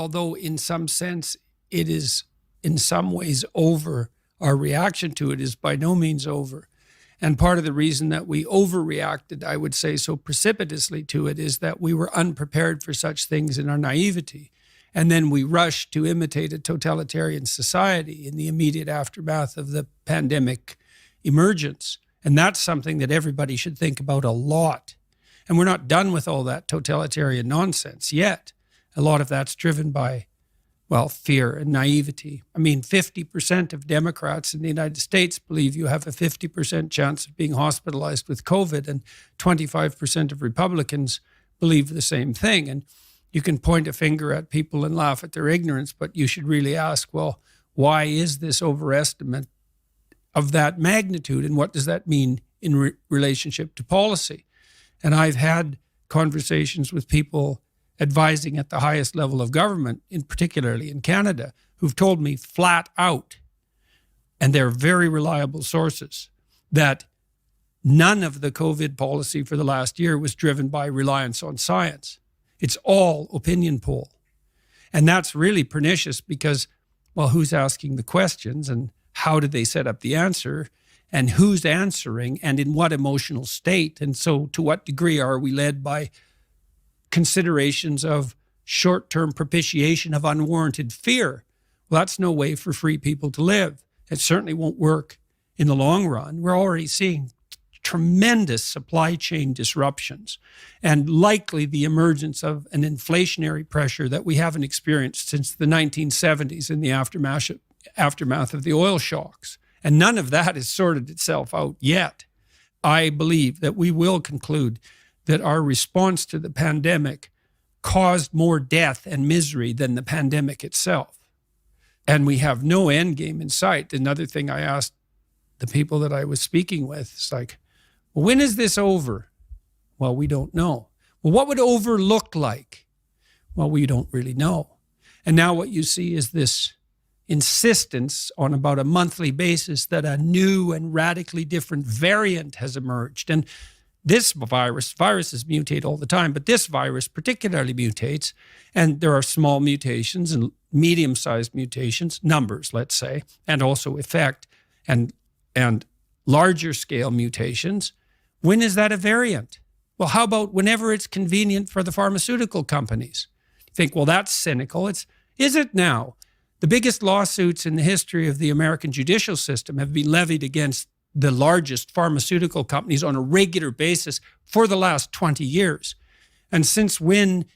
although in some sense it is in some ways over, our reaction to it is by no means over. And part of the reason that we overreacted, I would say, so precipitously to it is that we were unprepared for such things in our naivety. And then we rushed to imitate a totalitarian society in the immediate aftermath of the pandemic emergence. And that's something that everybody should think about a lot. And we're not done with all that totalitarian nonsense yet. A lot of that's driven by, well, fear and naivety. I mean, 50% of Democrats in the United States believe you have a 50% chance of being hospitalized with COVID, and 25% of Republicans believe the same thing. And you can point a finger at people and laugh at their ignorance, but you should really ask, well, why is this overestimate of that magnitude, and what does that mean in relationship to policy? And I've had conversations with people advising at the highest level of government, in particularly in Canada, who've told me flat out, and they're very reliable sources, that none of the COVID policy for the last year was driven by reliance on science. It's all opinion poll. And that's really pernicious because, well, who's asking the questions and how did they set up the answer and who's answering and in what emotional state? And so to what degree are we led by considerations of short-term propitiation of unwarranted fear? Well, that's no way for free people to live. It certainly won't work in the long run. We're already seeing tremendous supply chain disruptions and likely the emergence of an inflationary pressure that we haven't experienced since the 1970s in the aftermath of the oil shocks. And none of that has sorted itself out yet. I believe that we will conclude that our response to the pandemic caused more death and misery than the pandemic itself. And we have no end game in sight. Another thing I asked the people that I was speaking with is like, well, when is this over? Well, we don't know. Well, what would over look like? Well, we don't really know. And now what you see is this insistence on about a monthly basis that a new and radically different variant has emerged. And this viruses mutate all the time, but this virus particularly mutates, and there are small mutations and medium-sized mutations, numbers, let's say, and also effect, and larger scale mutations. When is that a variant? Well, how about whenever it's convenient for the pharmaceutical companies? You think, well, that's cynical. Is it now? The biggest lawsuits in the history of the American judicial system have been levied against the largest pharmaceutical companies on a regular basis for the last 20 years. And since when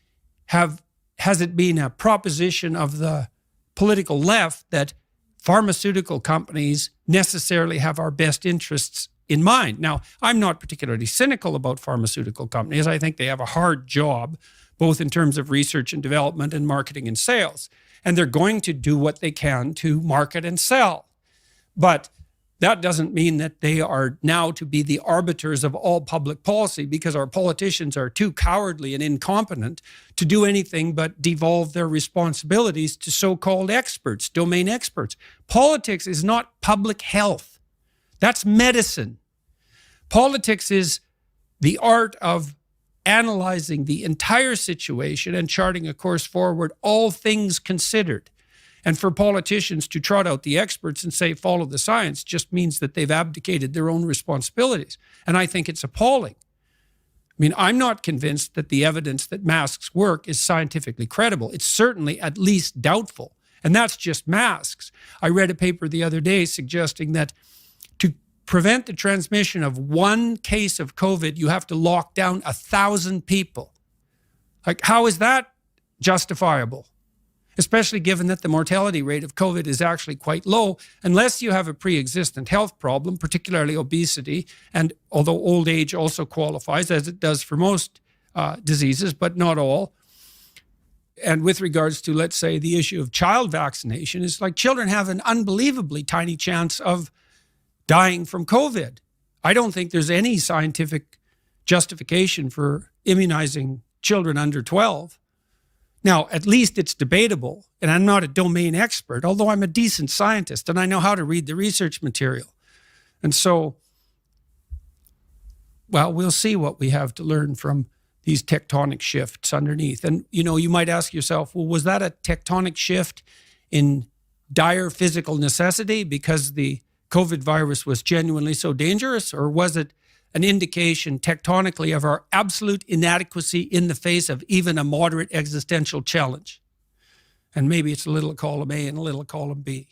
has it been a proposition of the political left that pharmaceutical companies necessarily have our best interests in mind? Now, I'm not particularly cynical about pharmaceutical companies. I think they have a hard job, both in terms of research and development and marketing and sales. And they're going to do what they can to market and sell. But that doesn't mean that they are now to be the arbiters of all public policy, because our politicians are too cowardly and incompetent to do anything but devolve their responsibilities to so-called experts, domain experts. Politics is not public health. That's medicine. Politics is the art of analyzing the entire situation and charting a course forward, all things considered. And for politicians to trot out the experts and say, follow the science, just means that they've abdicated their own responsibilities. And I think it's appalling. I mean, I'm not convinced that the evidence that masks work is scientifically credible. It's certainly at least doubtful. And that's just masks. I read a paper the other day suggesting that to prevent the transmission of one case of COVID, you have to lock down 1,000 people. Like, how is that justifiable? Especially given that the mortality rate of COVID is actually quite low, unless you have a pre-existent health problem, particularly obesity, and although old age also qualifies, as it does for most diseases, but not all. And with regards to, let's say, the issue of child vaccination, it's like children have an unbelievably tiny chance of dying from COVID. I don't think there's any scientific justification for immunizing children under 12. Now, at least it's debatable, and I'm not a domain expert, although I'm a decent scientist and I know how to read the research material. And so, well, we'll see what we have to learn from these tectonic shifts underneath. And, you might ask yourself, well, was that a tectonic shift in dire physical necessity because the COVID virus was genuinely so dangerous? Or was it an indication tectonically of our absolute inadequacy in the face of even a moderate existential challenge? And maybe it's a little column A and a little column B,